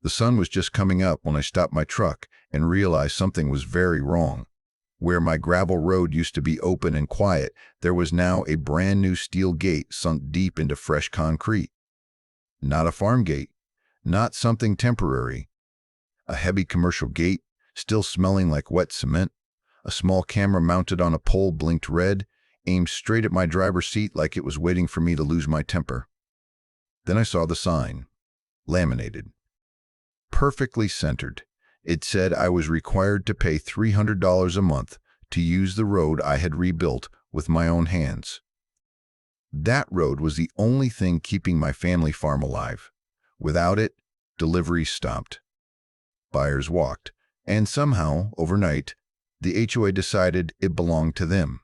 The sun was just coming up when I stopped my truck and realized something was very wrong. Where my gravel road used to be open and quiet, there was now a brand new steel gate sunk deep into fresh concrete. Not a farm gate, not something temporary. A heavy commercial gate, still smelling like wet cement. A small camera mounted on a pole blinked red, aimed straight at my driver's seat like it was waiting for me to lose my temper. Then I saw the sign. Laminated. Perfectly centered. It said I was required to pay $300 a month to use the road I had rebuilt with my own hands. That road was the only thing keeping my family farm alive. Without it, deliveries stopped. Buyers walked, and somehow, overnight, the HOA decided it belonged to them.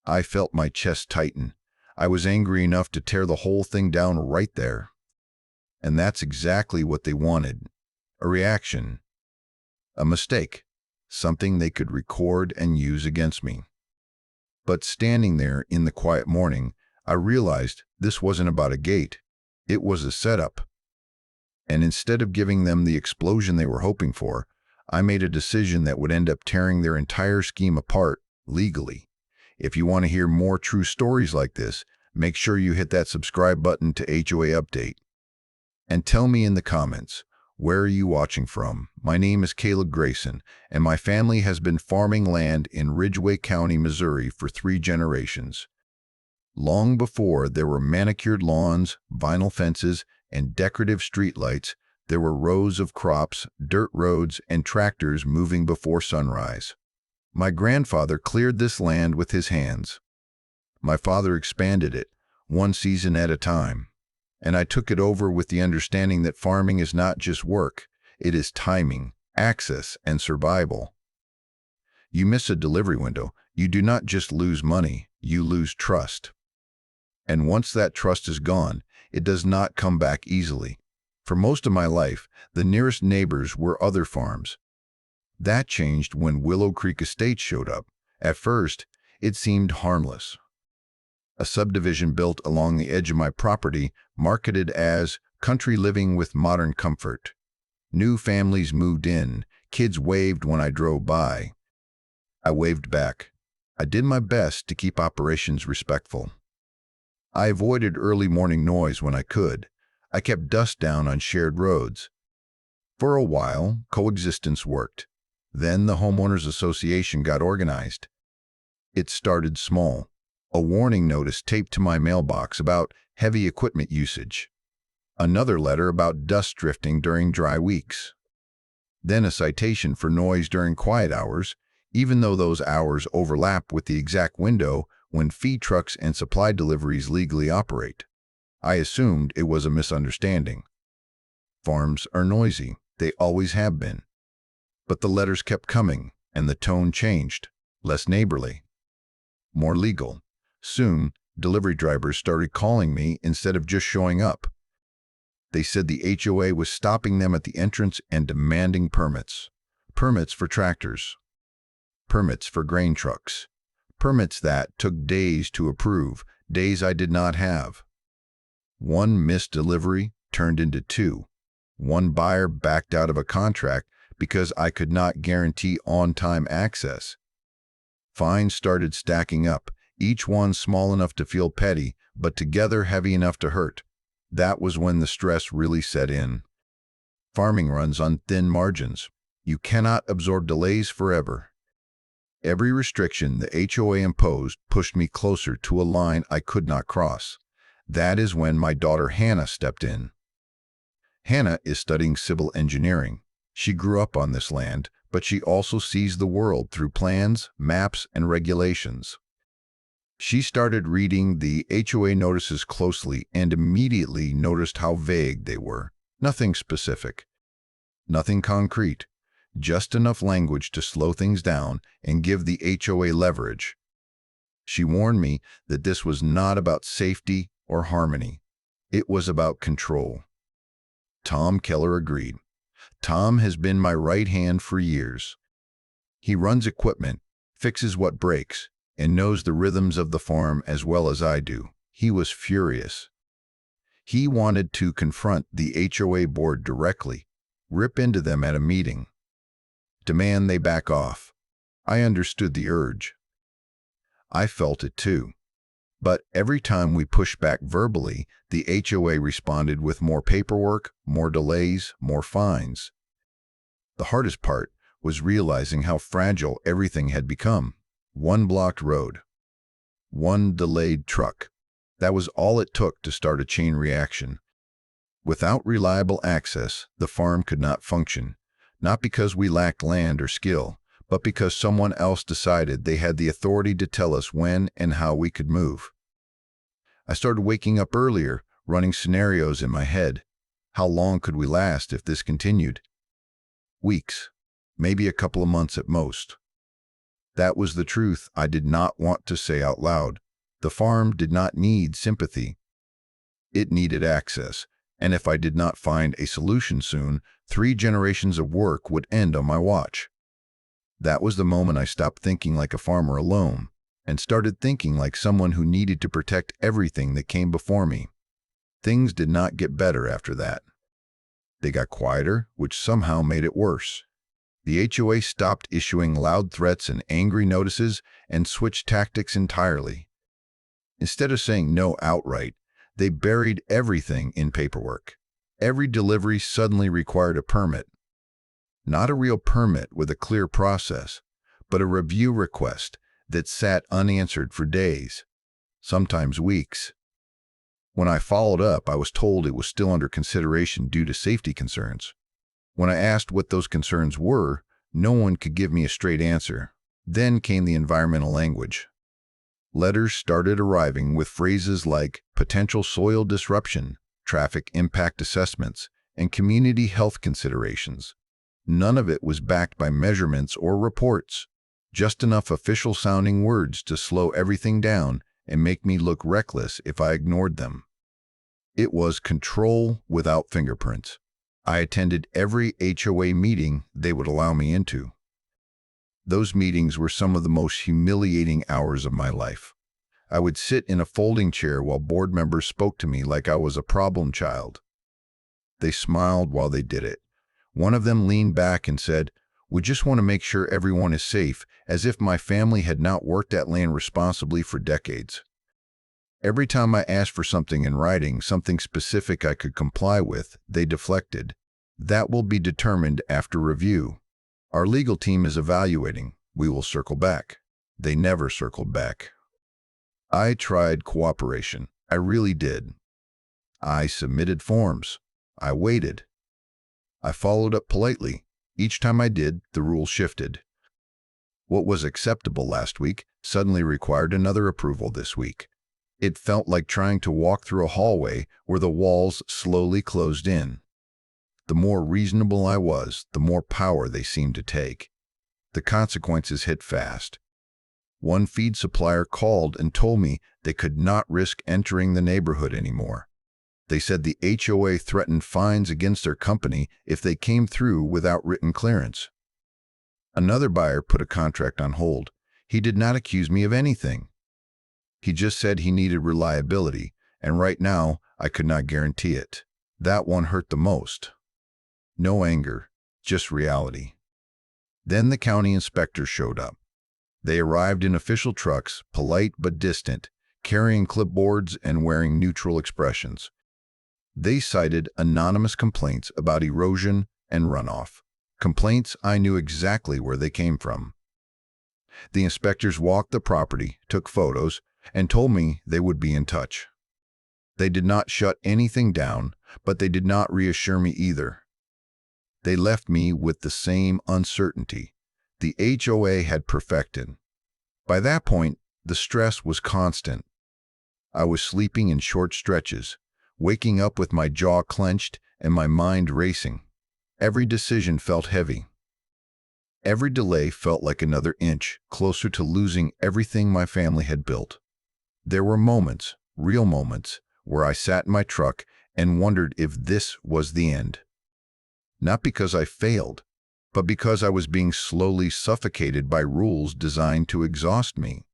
I felt my chest tighten. I was angry enough to tear the whole thing down right there. And that's exactly what they wanted. A reaction. A mistake. Something they could record and use against me. But standing there in the quiet morning, I realized this wasn't about a gate. It was a setup. And instead of giving them the explosion they were hoping for, I made a decision that would end up tearing their entire scheme apart legally. If you want to hear more true stories like this, make sure you hit that subscribe button to HOA Update. And tell me in the comments, where are you watching from? My name is Caleb Grayson, and my family has been farming land in Ridgway County, Missouri for 3 generations. Long before there were manicured lawns, vinyl fences, and decorative streetlights, there were rows of crops, dirt roads, and tractors moving before sunrise. My grandfather cleared this land with his hands. My father expanded it, one season at a time. And I took it over with the understanding that farming is not just work, it is timing, access, and survival. You miss a delivery window, you do not just lose money, you lose trust. And once that trust is gone, it does not come back easily. For most of my life, the nearest neighbors were other farms. That changed when Willow Creek Estates showed up. At first, it seemed harmless. A subdivision built along the edge of my property, marketed as country living with modern comfort. New families moved in, kids waved when I drove by. I waved back. I did my best to keep operations respectful. I avoided early morning noise when I could. I kept dust down on shared roads. For a while, coexistence worked. Then the homeowners association got organized. It started small. A warning notice taped to my mailbox about heavy equipment usage. Another letter about dust drifting during dry weeks. Then a citation for noise during quiet hours, even though those hours overlap with the exact window when feed trucks and supply deliveries legally operate. I assumed it was a misunderstanding. Farms are noisy. They always have been. But the letters kept coming, and the tone changed. Less neighborly. More legal. Soon, delivery drivers started calling me instead of just showing up. They said the HOA was stopping them at the entrance and demanding permits. Permits for tractors. Permits for grain trucks. Permits that took days to approve, days I did not have. One missed delivery turned into 2. One buyer backed out of a contract because I could not guarantee on-time access. Fines started stacking up, each one small enough to feel petty, but together heavy enough to hurt. That was when the stress really set in. Farming runs on thin margins. You cannot absorb delays forever. Every restriction the HOA imposed pushed me closer to a line I could not cross. That is when my daughter Hannah stepped in. Hannah is studying civil engineering. She grew up on this land, but she also sees the world through plans, maps, and regulations. She started reading the HOA notices closely and immediately noticed how vague they were. Nothing specific. Nothing concrete. Just enough language to slow things down and give the HOA leverage. She warned me that this was not about safety or harmony. It was about control. Tom Keller agreed. Tom has been my right hand for years. He runs equipment, fixes what breaks, and knows the rhythms of the farm as well as I do. He was furious. He wanted to confront the HOA board directly, rip into them at a meeting, demand they back off. I understood the urge. I felt it too. But every time we pushed back verbally, the HOA responded with more paperwork, more delays, more fines. The hardest part was realizing how fragile everything had become. One blocked road, one delayed truck. That was all it took to start a chain reaction. Without reliable access, the farm could not function, not because we lacked land or skill, but because someone else decided they had the authority to tell us when and how we could move. I started waking up earlier, running scenarios in my head. How long could we last if this continued? Weeks, maybe a couple of months at most. That was the truth I did not want to say out loud. The farm did not need sympathy. It needed access, and if I did not find a solution soon, 3 generations of work would end on my watch. That was the moment I stopped thinking like a farmer alone and started thinking like someone who needed to protect everything that came before me. Things did not get better after that. They got quieter, which somehow made it worse. The HOA stopped issuing loud threats and angry notices and switched tactics entirely. Instead of saying no outright, they buried everything in paperwork. Every delivery suddenly required a permit. Not a real permit with a clear process, but a review request that sat unanswered for days, sometimes weeks. When I followed up, I was told it was still under consideration due to safety concerns. When I asked what those concerns were, no one could give me a straight answer. Then came the environmental language. Letters started arriving with phrases like potential soil disruption, traffic impact assessments, and community health considerations. None of it was backed by measurements or reports, just enough official-sounding words to slow everything down and make me look reckless if I ignored them. It was control without fingerprints. I attended every HOA meeting they would allow me into. Those meetings were some of the most humiliating hours of my life. I would sit in a folding chair while board members spoke to me like I was a problem child. They smiled while they did it. One of them leaned back and said, "We just want to make sure everyone is safe," as if my family had not worked that land responsibly for decades. Every time I asked for something in writing, something specific I could comply with, they deflected. "That will be determined after review. Our legal team is evaluating. We will circle back." They never circled back. I tried cooperation. I really did. I submitted forms. I waited. I followed up politely. Each time I did, the rules shifted. What was acceptable last week suddenly required another approval this week. It felt like trying to walk through a hallway where the walls slowly closed in. The more reasonable I was, the more power they seemed to take. The consequences hit fast. One feed supplier called and told me they could not risk entering the neighborhood anymore. They said the HOA threatened fines against their company if they came through without written clearance. Another buyer put a contract on hold. He did not accuse me of anything. He just said he needed reliability, and right now I could not guarantee it. That one hurt the most. No anger, just reality. Then the county inspectors showed up. They arrived in official trucks, polite but distant, carrying clipboards and wearing neutral expressions. They cited anonymous complaints about erosion and runoff. Complaints I knew exactly where they came from. The inspectors walked the property, took photos, and told me they would be in touch. They did not shut anything down, but they did not reassure me either. They left me with the same uncertainty the HOA had perfected. By that point, the stress was constant. I was sleeping in short stretches, waking up with my jaw clenched and my mind racing. Every decision felt heavy. Every delay felt like another inch closer to losing everything my family had built. There were moments, real moments, where I sat in my truck and wondered if this was the end. Not because I failed, but because I was being slowly suffocated by rules designed to exhaust me.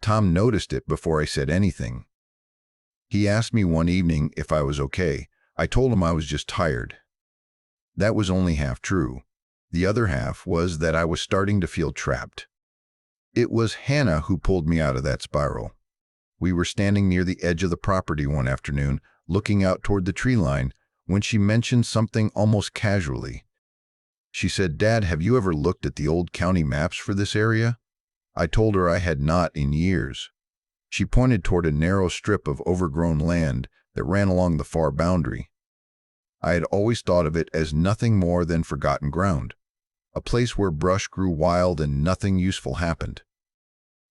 Tom noticed it before I said anything. He asked me one evening if I was okay. I told him I was just tired. That was only half true. The other half was that I was starting to feel trapped. It was Hannah who pulled me out of that spiral. We were standing near the edge of the property one afternoon, looking out toward the tree line, when she mentioned something almost casually. She said, "Dad, have you ever looked at the old county maps for this area?" I told her I had not in years. She pointed toward a narrow strip of overgrown land that ran along the far boundary. I had always thought of it as nothing more than forgotten ground, a place where brush grew wild and nothing useful happened.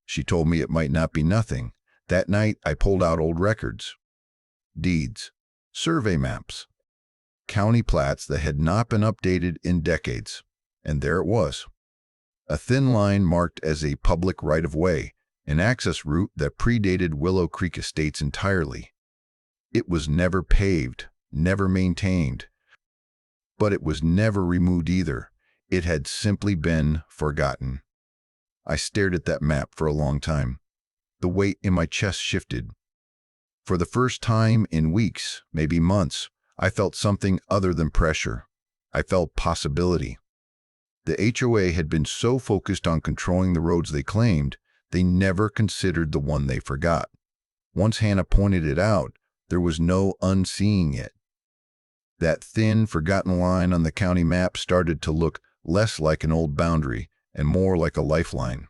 She told me it might not be nothing. That night, I pulled out old records, deeds, survey maps, county plats that had not been updated in decades, and there it was. A thin line marked as a public right-of-way, an access route that predated Willow Creek Estates entirely. It was never paved, never maintained, but it was never removed either. It had simply been forgotten. I stared at that map for a long time. The weight in my chest shifted. For the first time in weeks, maybe months, I felt something other than pressure. I felt possibility. The HOA had been so focused on controlling the roads they claimed, they never considered the one they forgot. Once Hannah pointed it out, there was no unseeing it. That thin, forgotten line on the county map started to look less like an old boundary and more like a lifeline.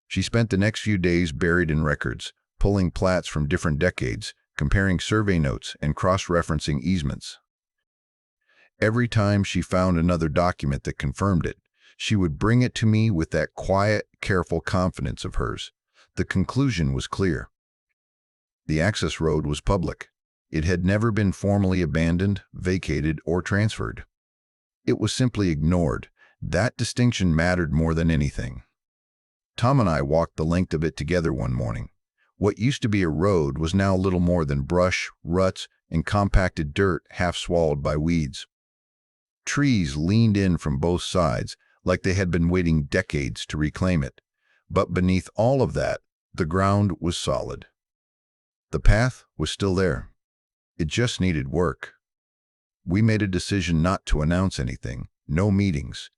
She spent the next few days buried in records, pulling plats from different decades, comparing survey notes, and cross-referencing easements. Every time she found another document that confirmed it, she would bring it to me with that quiet, careful confidence of hers. The conclusion was clear. The access road was public. It had never been formally abandoned, vacated, or transferred. It was simply ignored. That distinction mattered more than anything. Tom and I walked the length of it together one morning. What used to be a road was now little more than brush, ruts, and compacted dirt half swallowed by weeds. Trees leaned in from both sides, like they had been waiting decades to reclaim it. But beneath all of that, the ground was solid. The path was still there. It just needed work. We made a decision not to announce anything. No meetings,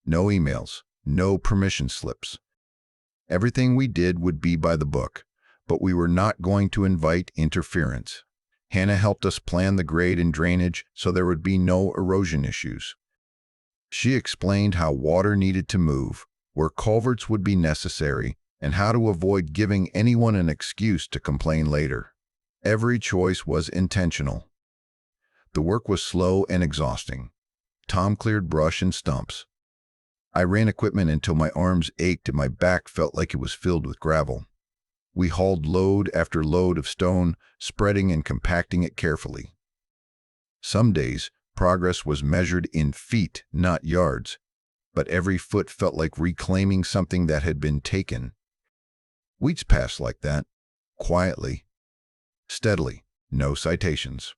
no emails, no permission slips. Everything we did would be by the book, but we were not going to invite interference. Hannah helped us plan the grade and drainage so there would be no erosion issues. She explained how water needed to move, where culverts would be necessary, and how to avoid giving anyone an excuse to complain later. Every choice was intentional. The work was slow and exhausting. Tom cleared brush and stumps. I ran equipment until my arms ached and my back felt like it was filled with gravel. We hauled load after load of stone, spreading and compacting it carefully. Some days, progress was measured in feet, not yards, but every foot felt like reclaiming something that had been taken. Weeks passed like that, quietly, steadily, no citations,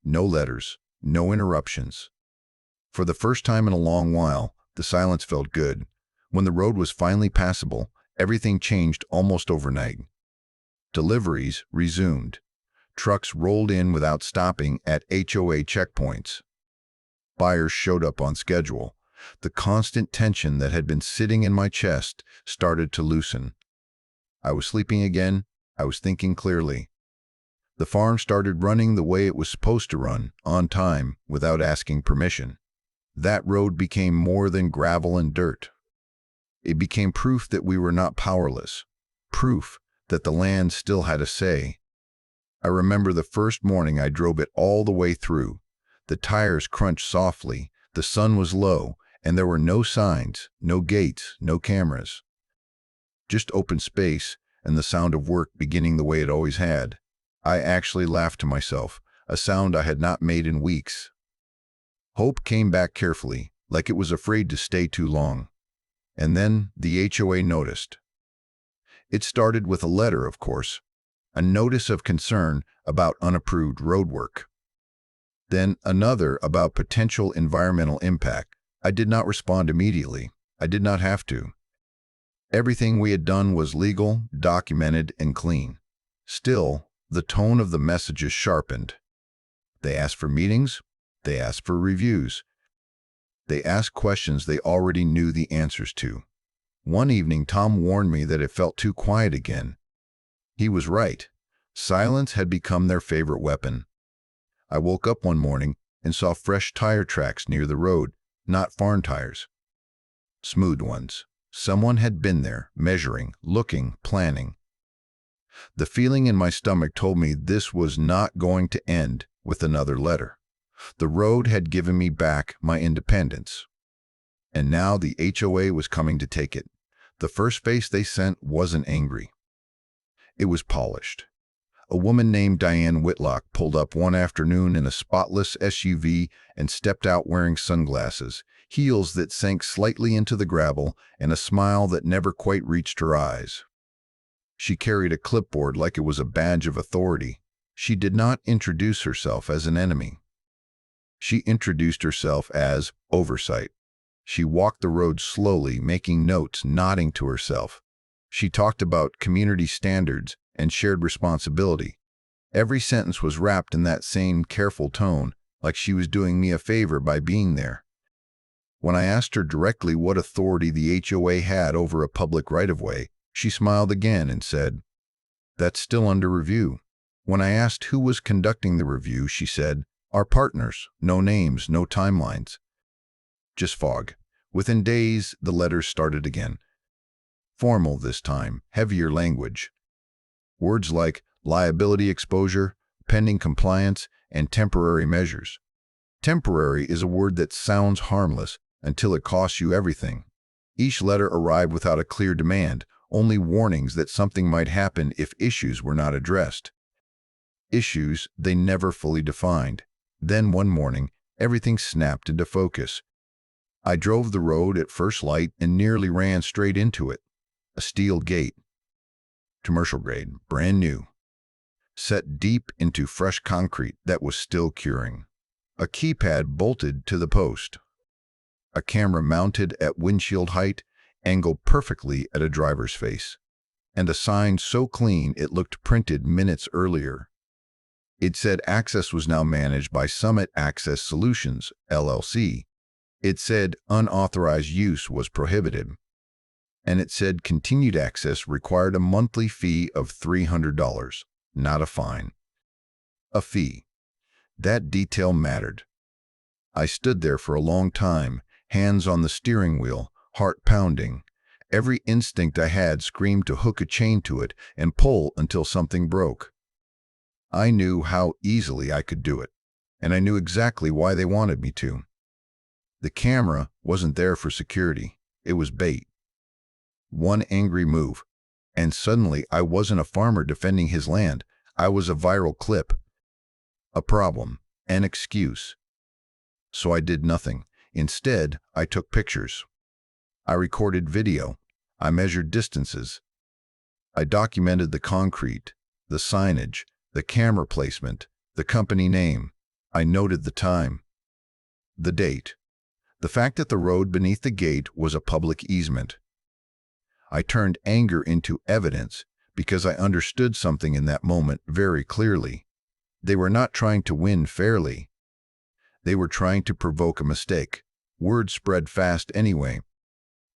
no letters, no interruptions. For the first time in a long while, the silence felt good. When the road was finally passable, everything changed almost overnight. Deliveries resumed. Trucks rolled in without stopping at HOA checkpoints. Buyers showed up on schedule. The constant tension that had been sitting in my chest started to loosen. I was sleeping again. I was thinking clearly. The farm started running the way it was supposed to run, on time, without asking permission. That road became more than gravel and dirt. It became proof that we were not powerless, proof that the land still had a say. I remember the first morning I drove it all the way through. The tires crunched softly, the sun was low, and there were no signs, no gates, no cameras. Just open space and the sound of work beginning the way it always had. I actually laughed to myself, a sound I had not made in weeks. Hope came back carefully, like it was afraid to stay too long. And then the HOA noticed. It started with a letter, of course, a notice of concern about unapproved roadwork. Then another about potential environmental impact. I did not respond immediately. I did not have to. Everything we had done was legal, documented, and clean. Still, the tone of the messages sharpened. They asked for meetings. They asked for reviews. They asked questions they already knew the answers to. One evening, Tom warned me that it felt too quiet again. He was right. Silence had become their favorite weapon. I woke up one morning and saw fresh tire tracks near the road, not farm tires. Smooth ones. Someone had been there, measuring, looking, planning. The feeling in my stomach told me this was not going to end with another letter. The road had given me back my independence. And now the HOA was coming to take it. The first face they sent wasn't angry. It was polished. A woman named Diane Whitlock pulled up one afternoon in a spotless SUV and stepped out wearing sunglasses, heels that sank slightly into the gravel, and a smile that never quite reached her eyes. She carried a clipboard like it was a badge of authority. She did not introduce herself as an enemy. She introduced herself as oversight. She walked the road slowly, making notes, nodding to herself. She talked about community standards and shared responsibility. Every sentence was wrapped in that same careful tone, like she was doing me a favor by being there. When I asked her directly what authority the HOA had over a public right-of-way, she smiled again and said, "That's still under review." When I asked who was conducting the review, she said, "Our partners, no names, no timelines." Just fog. Within days, the letters started again. Formal this time, heavier language. Words like liability exposure, pending compliance, and temporary measures. Temporary is a word that sounds harmless until it costs you everything. Each letter arrived without a clear demand, only warnings that something might happen if issues were not addressed. Issues they never fully defined. Then one morning, everything snapped into focus. I drove the road at first light and nearly ran straight into it. A steel gate. Commercial grade, brand new. Set deep into fresh concrete that was still curing. A keypad bolted to the post. A camera mounted at windshield height, angled perfectly at a driver's face. And a sign so clean it looked printed minutes earlier. It said access was now managed by Summit Access Solutions, LLC. It said unauthorized use was prohibited. And it said continued access required a monthly fee of $300, not a fine. A fee. That detail mattered. I stood there for a long time, hands on the steering wheel, heart pounding. Every instinct I had screamed to hook a chain to it and pull until something broke. I knew how easily I could do it, and I knew exactly why they wanted me to. The camera wasn't there for security. It was bait. One angry move, and suddenly I wasn't a farmer defending his land. I was a viral clip. A problem, an excuse. So I did nothing. Instead, I took pictures. I recorded video. I measured distances. I documented the concrete, the signage, the camera placement, the company name. I noted the time, the date, the fact that the road beneath the gate was a public easement. I turned anger into evidence because I understood something in that moment very clearly. They were not trying to win fairly. They were trying to provoke a mistake. Word spread fast anyway.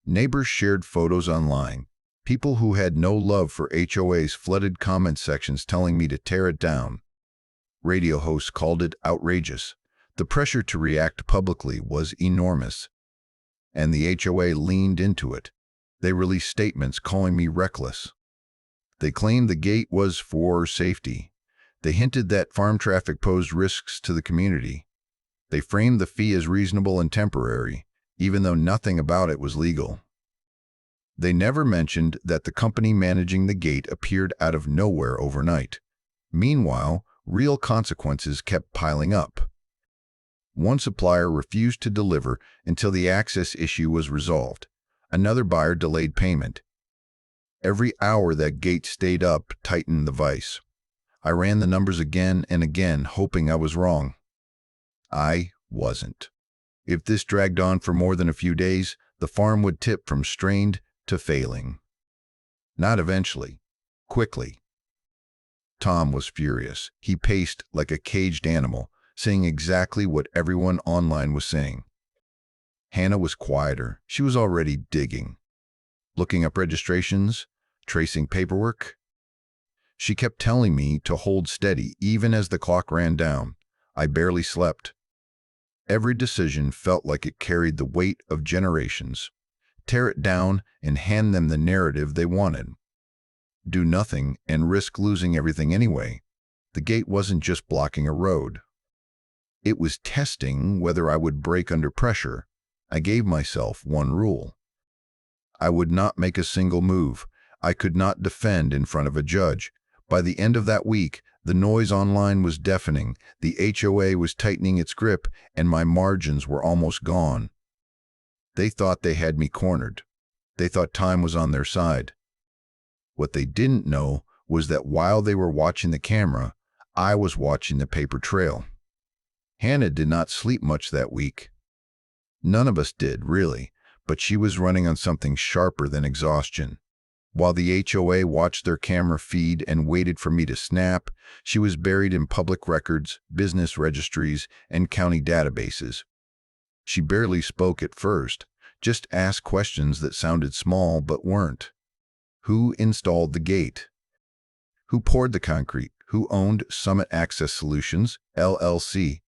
Neighbors shared photos online. People who had no love for HOAs flooded comment sections telling me to tear it down. Radio hosts called it outrageous. The pressure to react publicly was enormous. And the HOA leaned into it. They released statements calling me reckless. They claimed the gate was for safety. They hinted that farm traffic posed risks to the community. They framed the fee as reasonable and temporary, even though nothing about it was legal. They never mentioned that the company managing the gate appeared out of nowhere overnight. Meanwhile, real consequences kept piling up. One supplier refused to deliver until the access issue was resolved. Another buyer delayed payment. Every hour that gate stayed up tightened the vice. I ran the numbers again and again, hoping I was wrong. I wasn't. If this dragged on for more than a few days, the farm would tip from strained to failing. Not eventually. Quickly. Tom was furious. He paced like a caged animal, saying exactly what everyone online was saying. Hannah was quieter. She was already digging, looking up registrations, tracing paperwork. She kept telling me to hold steady even as the clock ran down. I barely slept. Every decision felt like it carried the weight of generations. Tear it down and hand them the narrative they wanted. Do nothing and risk losing everything anyway. The gate wasn't just blocking a road. It was testing whether I would break under pressure. I gave myself one rule. I would not make a single move. I could not defend in front of a judge. By the end of that week, the noise online was deafening, the HOA was tightening its grip, and my margins were almost gone. They thought they had me cornered. They thought time was on their side. What they didn't know was that while they were watching the camera, I was watching the paper trail. Hannah did not sleep much that week. None of us did, really, but she was running on something sharper than exhaustion. While the HOA watched their camera feed and waited for me to snap, she was buried in public records, business registries, and county databases. She barely spoke at first, just asked questions that sounded small but weren't. Who installed the gate? Who poured the concrete? Who owned Summit Access Solutions, LLC,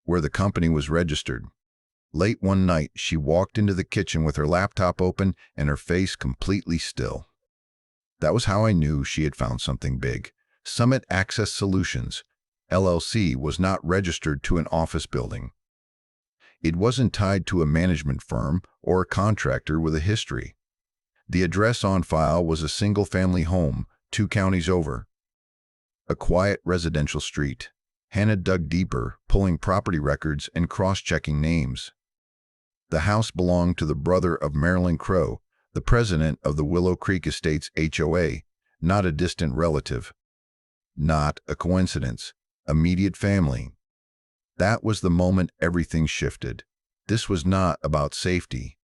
where the company was registered? Late one night, she walked into the kitchen with her laptop open and her face completely still. That was how I knew she had found something big. Summit Access Solutions, LLC, was not registered to an office building. It wasn't tied to a management firm or a contractor with a history. The address on file was a single-family home, 2 counties over. A quiet residential street. Hannah dug deeper, pulling property records and cross-checking names. The house belonged to the brother of Marilyn Crow, the president of the Willow Creek Estates HOA, not a distant relative. Not a coincidence. Immediate family. That was the moment everything shifted. This was not about safety.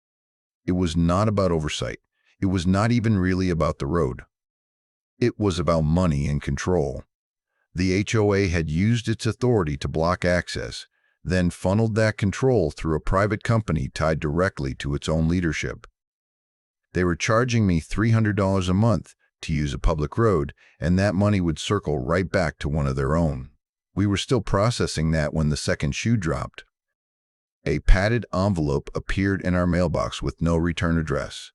It was not about oversight. It was not even really about the road. It was about money and control. The HOA had used its authority to block access, then funneled that control through a private company tied directly to its own leadership. They were charging me $300 a month to use a public road, and that money would circle right back to one of their own. We were still processing that when the second shoe dropped. A padded envelope appeared in our mailbox with no return address.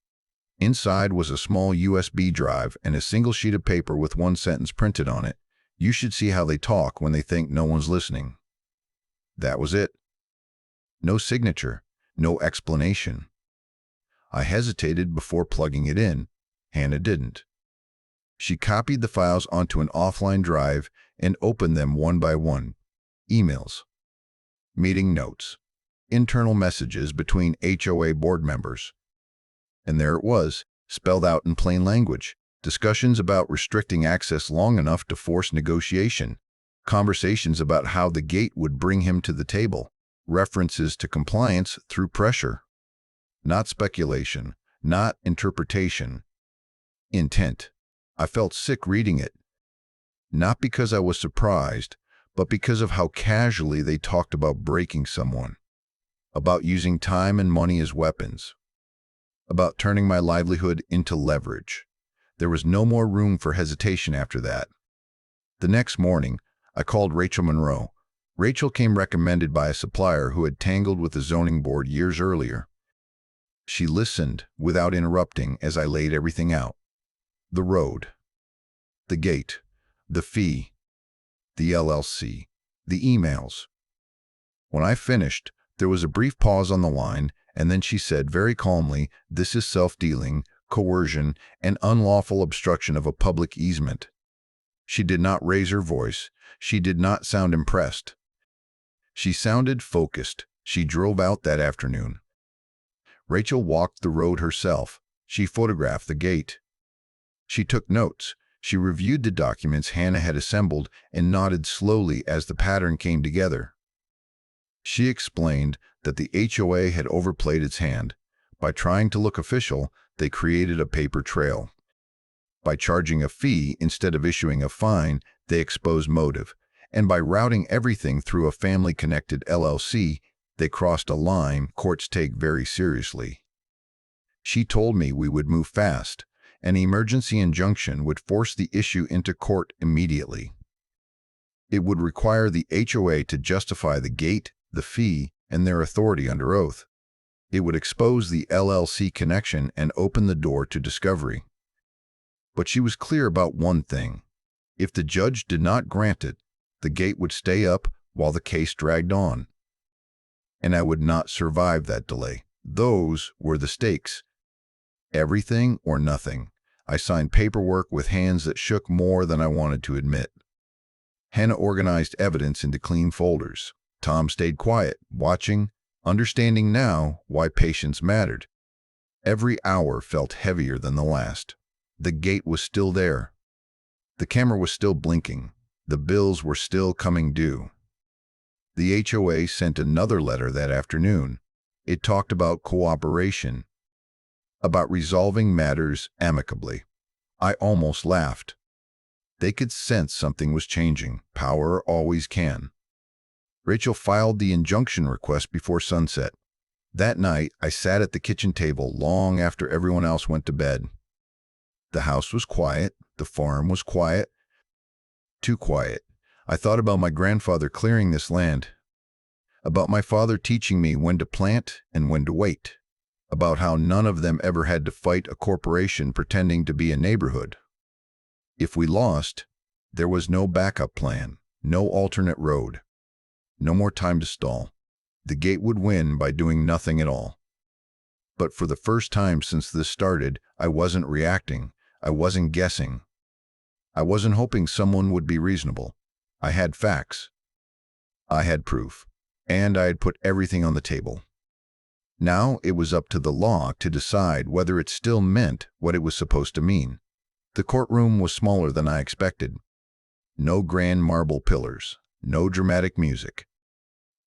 Inside was a small USB drive and a single sheet of paper with one sentence printed on it. You should see how they talk when they think no one's listening. That was it. No signature, no explanation. I hesitated before plugging it in. Hannah didn't. She copied the files onto an offline drive and opened them one by one. Emails, meeting notes, internal messages between HOA board members. And there it was, spelled out in plain language. Discussions about restricting access long enough to force negotiation. Conversations about how the gate would bring him to the table. References to compliance through pressure. Not speculation, not interpretation. Intent. I felt sick reading it. Not because I was surprised, but because of how casually they talked about breaking someone. About using time and money as weapons. About turning my livelihood into leverage. There was no more room for hesitation after that. The next morning, I called Rachel Monroe. Rachel came recommended by a supplier who had tangled with the zoning board years earlier. She listened without interrupting as I laid everything out. The road, the gate, the fee, the LLC, the emails. When I finished, there was a brief pause on the line, and then she said very calmly, "This is self-dealing, coercion, and unlawful obstruction of a public easement." She did not raise her voice. She did not sound impressed. She sounded focused. She drove out that afternoon. Rachel walked the road herself. She photographed the gate. She took notes. She reviewed the documents Hannah had assembled and nodded slowly as the pattern came together. She explained that the HOA had overplayed its hand. By trying to look official, they created a paper trail. By charging a fee instead of issuing a fine, they exposed motive. And by routing everything through a family-connected LLC, They crossed a line courts take very seriously. She told me we would move fast. An emergency injunction would force the issue into court immediately. It would require the HOA to justify the gate, the fee, and their authority under oath. It would expose the LLC connection and open the door to discovery. But she was clear about one thing. If the judge did not grant it, the gate would stay up while the case dragged on. And I would not survive that delay. Those were the stakes. Everything or nothing. I signed paperwork with hands that shook more than I wanted to admit. Hannah organized evidence into clean folders. Tom stayed quiet, watching, understanding now why patience mattered. Every hour felt heavier than the last. The gate was still there. The camera was still blinking. The bills were still coming due. The HOA sent another letter that afternoon. It talked about cooperation, about resolving matters amicably. I almost laughed. They could sense something was changing. Power always can. Rachel filed the injunction request before sunset. That night, I sat at the kitchen table long after everyone else went to bed. The house was quiet. The farm was quiet. Too quiet. I thought about my grandfather clearing this land, about my father teaching me when to plant and when to wait, about how none of them ever had to fight a corporation pretending to be a neighborhood. If we lost, there was no backup plan, no alternate road, no more time to stall. The gate would win by doing nothing at all. But for the first time since this started, I wasn't reacting. I wasn't guessing. I wasn't hoping someone would be reasonable. I had facts. I had proof. And I had put everything on the table. Now it was up to the law to decide whether it still meant what it was supposed to mean. The courtroom was smaller than I expected. No grand marble pillars, no dramatic music.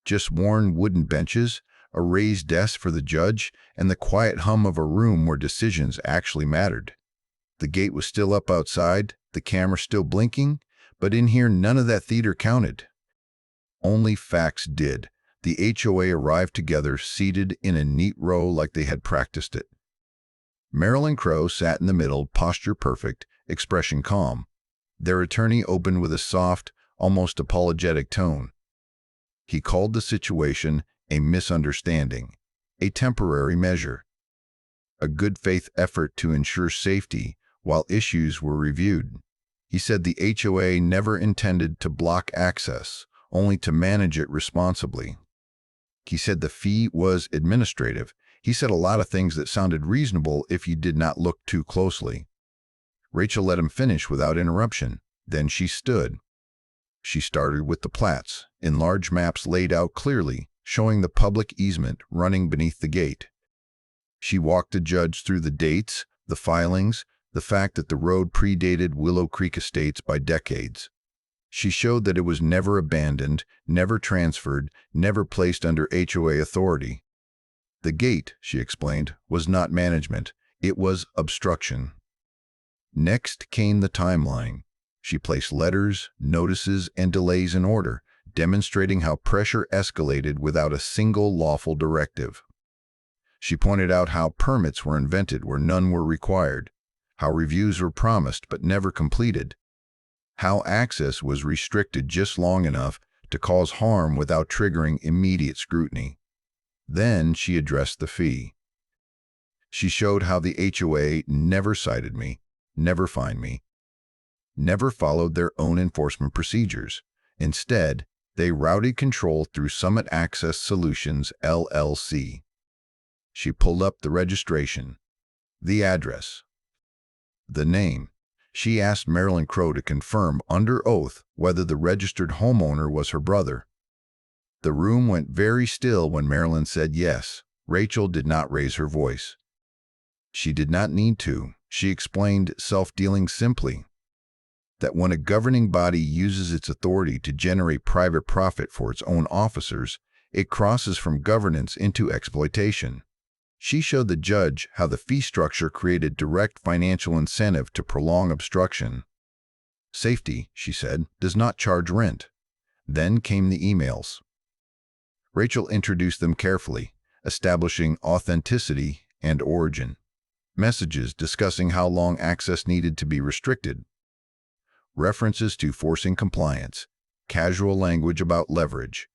Just worn wooden benches, a raised desk for the judge, and the quiet hum of a room where decisions actually mattered. The gate was still up outside, the camera still blinking, but in here none of that theater counted. Only facts did. The HOA arrived together, seated in a neat row like they had practiced it. Marilyn Crowe sat in the middle, posture perfect, expression calm. Their attorney opened with a soft, almost apologetic tone. He called the situation a misunderstanding, a temporary measure, a good faith effort to ensure safety while issues were reviewed. He said the HOA never intended to block access, only to manage it responsibly. He said the fee was administrative. He said a lot of things that sounded reasonable if you did not look too closely. Rachel let him finish without interruption. Then she stood. She started with the plats, in large maps laid out clearly, showing the public easement running beneath the gate. She walked the judge through the dates, the filings, the fact that the road predated Willow Creek Estates by decades. She showed that it was never abandoned, never transferred, never placed under HOA authority. The gate, she explained, was not management. It was obstruction. Next came the timeline. She placed letters, notices, and delays in order, demonstrating how pressure escalated without a single lawful directive. She pointed out how permits were invented where none were required, how reviews were promised but never completed, how access was restricted just long enough to cause harm without triggering immediate scrutiny. Then she addressed the fee. She showed how the HOA never cited me, never fined me, never followed their own enforcement procedures. Instead, they routed control through Summit Access Solutions, LLC. She pulled up the registration, the address, the name. She asked Marilyn Crowe to confirm under oath whether the registered homeowner was her brother. The room went very still when Marilyn said yes. Rachel did not raise her voice. She did not need to. She explained, self-dealing simply, that when a governing body uses its authority to generate private profit for its own officers, it crosses from governance into exploitation. She showed the judge how the fee structure created direct financial incentive to prolong obstruction. Safety, she said, does not charge rent. Then came the emails. Rachel introduced them carefully, establishing authenticity and origin. Messages discussing how long access needed to be restricted. References to forcing compliance. Casual language about leverage.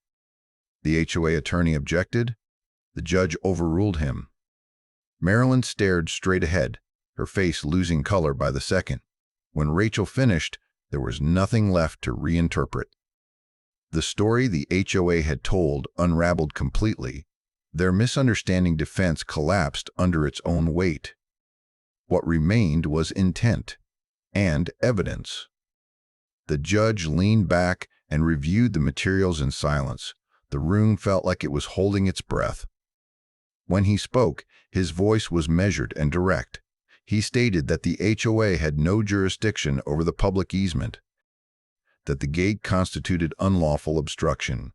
The HOA attorney objected. The judge overruled him. Marilyn stared straight ahead, her face losing color by the second. When Rachel finished, there was nothing left to reinterpret. The story the HOA had told unraveled completely. Their misunderstanding defense collapsed under its own weight. What remained was intent and evidence. The judge leaned back and reviewed the materials in silence. The room felt like it was holding its breath. When he spoke, his voice was measured and direct. He stated that the HOA had no jurisdiction over the public easement, that the gate constituted unlawful obstruction,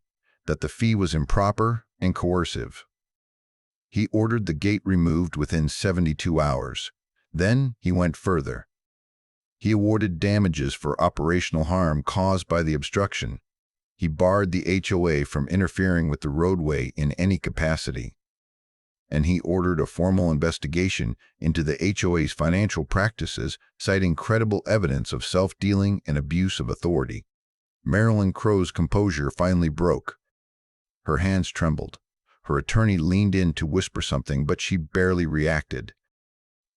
that the fee was improper and coercive. He ordered the gate removed within 72 hours. Then he went further. He awarded damages for operational harm caused by the obstruction. He barred the HOA from interfering with the roadway in any capacity. And he ordered a formal investigation into the HOA's financial practices, citing credible evidence of self-dealing and abuse of authority. Marilyn Crow's composure finally broke. Her hands trembled. Her attorney leaned in to whisper something, but she barely reacted.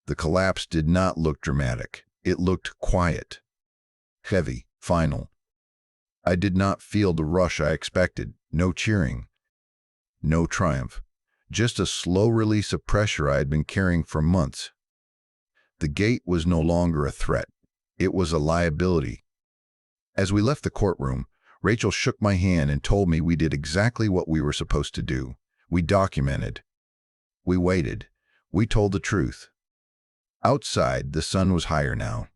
The collapse did not look dramatic. It looked quiet, heavy, final. I did not feel the rush I expected. No cheering, no triumph. Just a slow release of pressure I had been carrying for months. The gate was no longer a threat. It was a liability. As we left the courtroom, Rachel shook my hand and told me we did exactly what we were supposed to do. We documented. We waited. We told the truth. Outside, the sun was higher now.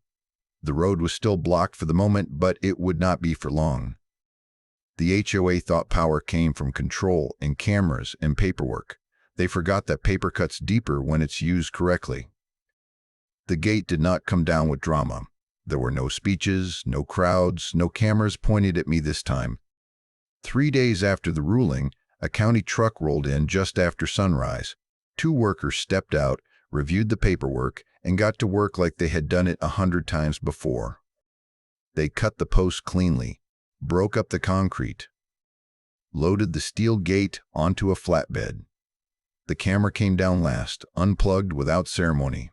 The road was still blocked for the moment, but it would not be for long. The HOA thought power came from control and cameras and paperwork. They forgot that paper cuts deeper when it's used correctly. The gate did not come down with drama. There were no speeches, no crowds, no cameras pointed at me this time. 3 days after the ruling, a county truck rolled in just after sunrise. 2 workers stepped out, reviewed the paperwork, and got to work like they had done it 100 times before. They cut the posts cleanly, broke up the concrete, loaded the steel gate onto a flatbed. The camera came down last, unplugged without ceremony.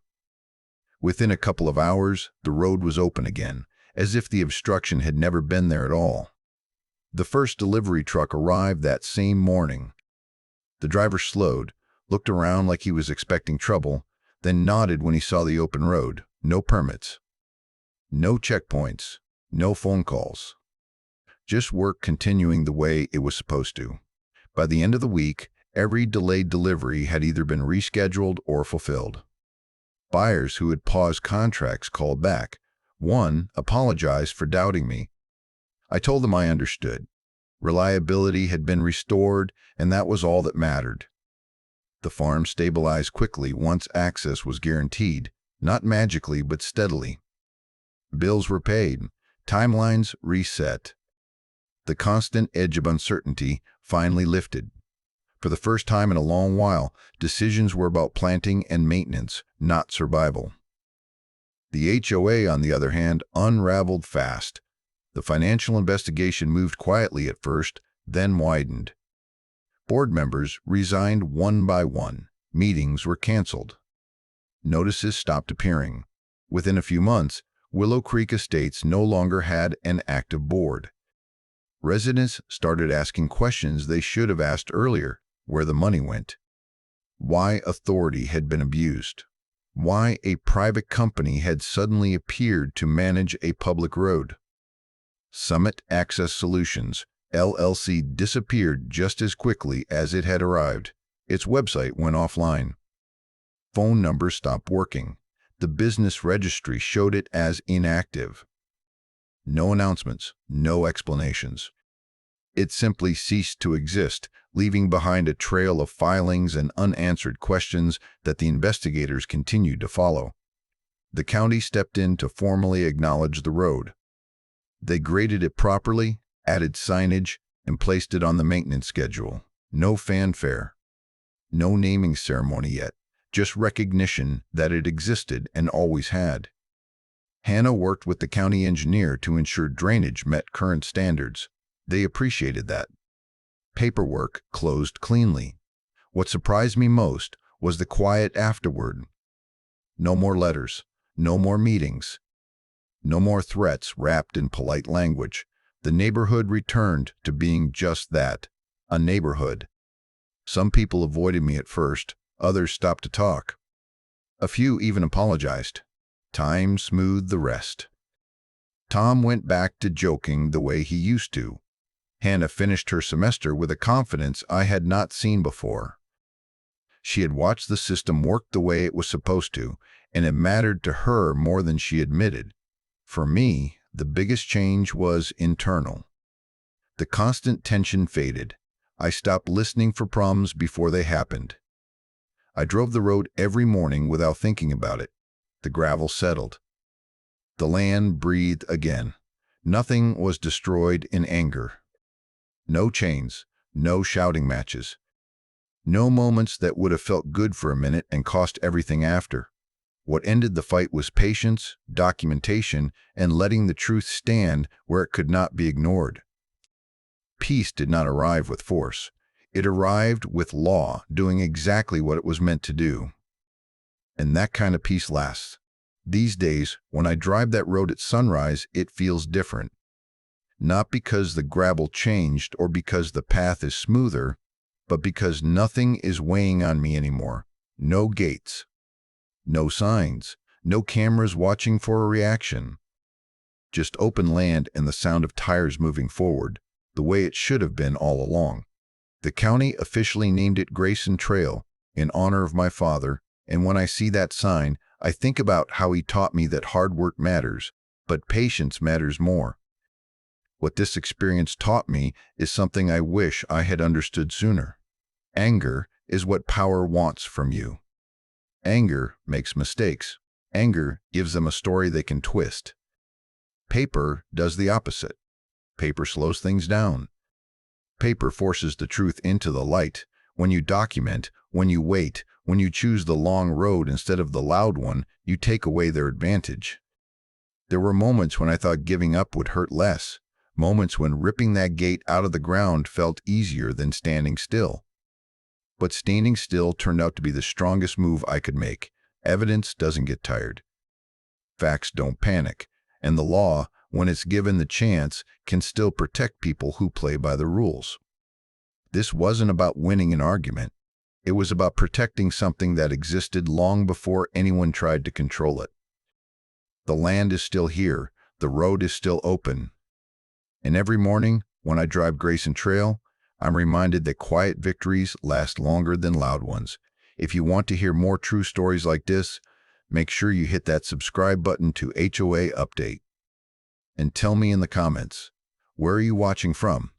Within a couple of hours, the road was open again, as if the obstruction had never been there at all. The first delivery truck arrived that same morning. The driver slowed, looked around like he was expecting trouble, then nodded when he saw the open road. No permits, no checkpoints, no phone calls. Just work continuing the way it was supposed to. By the end of the week, every delayed delivery had either been rescheduled or fulfilled. Buyers who had paused contracts called back. One apologized for doubting me. I told them I understood. Reliability had been restored, and that was all that mattered. The farm stabilized quickly once access was guaranteed, not magically but steadily. Bills were paid, timelines reset. The constant edge of uncertainty finally lifted. For the first time in a long while, decisions were about planting and maintenance, not survival. The HOA, on the other hand, unraveled fast. The financial investigation moved quietly at first, then widened. Board members resigned one by one. Meetings were canceled. Notices stopped appearing. Within a few months, Willow Creek Estates no longer had an active board. Residents started asking questions they should have asked earlier: where the money went, why authority had been abused, why a private company had suddenly appeared to manage a public road. Summit Access Solutions, LLC disappeared just as quickly as it had arrived. Its website went offline. Phone numbers stopped working. The business registry showed it as inactive. No announcements, no explanations. It simply ceased to exist, leaving behind a trail of filings and unanswered questions that the investigators continued to follow. The county stepped in to formally acknowledge the road. They graded it properly, added signage, and placed it on the maintenance schedule. No fanfare, no naming ceremony yet, just recognition that it existed and always had. Hannah worked with the county engineer to ensure drainage met current standards. They appreciated that. Paperwork closed cleanly. What surprised me most was the quiet afterward. No more letters, no more meetings, no more threats wrapped in polite language. The neighborhood returned to being just that, a neighborhood. Some people avoided me at first, others stopped to talk. A few even apologized. Time smoothed the rest. Tom went back to joking the way he used to. Hannah finished her semester with a confidence I had not seen before. She had watched the system work the way it was supposed to, and it mattered to her more than she admitted. For me, the biggest change was internal. The constant tension faded. I stopped listening for problems before they happened. I drove the road every morning without thinking about it. The gravel settled. The land breathed again. Nothing was destroyed in anger. No chains, no shouting matches. No moments that would have felt good for a minute and cost everything after. What ended the fight was patience, documentation, and letting the truth stand where it could not be ignored. Peace did not arrive with force. It arrived with law doing exactly what it was meant to do. And that kind of peace lasts. These days, when I drive that road at sunrise, it feels different. Not because the gravel changed or because the path is smoother, but because nothing is weighing on me anymore. No gates, no signs, no cameras watching for a reaction. Just open land and the sound of tires moving forward, the way it should have been all along. The county officially named it Grayson Trail in honor of my father, and when I see that sign, I think about how he taught me that hard work matters, but patience matters more. What this experience taught me is something I wish I had understood sooner. Anger is what power wants from you. Anger makes mistakes. Anger gives them a story they can twist. Paper does the opposite. Paper slows things down. Paper forces the truth into the light. When you document, when you wait, when you choose the long road instead of the loud one, you take away their advantage. There were moments when I thought giving up would hurt less, moments when ripping that gate out of the ground felt easier than standing still. But standing still turned out to be the strongest move I could make. Evidence doesn't get tired. Facts don't panic, and the law, when it's given the chance, can still protect people who play by the rules. This wasn't about winning an argument. It was about protecting something that existed long before anyone tried to control it. The land is still here. The road is still open. And every morning, when I drive Grayson Trail, I'm reminded that quiet victories last longer than loud ones. If you want to hear more true stories like this, make sure you hit that subscribe button to HOA Update. And tell me in the comments, where are you watching from?